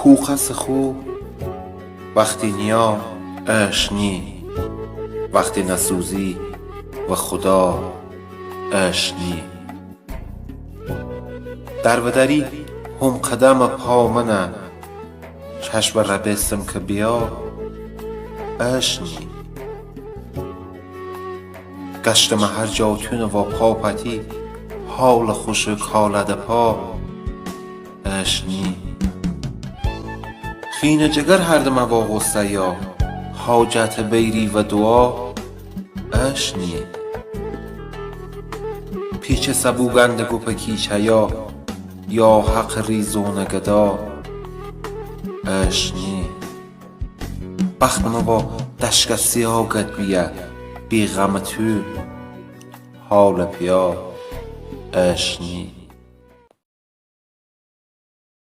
کوخس خوب وقتی نیا اشنی، وقتی نسوزی و خدا اشنی. در بدری هم قدم پا منه، چشم ربستم که بیا اشنی. گشتم هر جاتون و پاپتی، حال خوش کالد پا اشنی. خین جگر هر دم و غصه یا حاجت بیری و دعا اشنی. پیچ سبوگند گوپ کیچه یا حق ریزون گدا اشنی. بختم با دشک سیاه گد بیه بی غم تو حال پیا اشنی.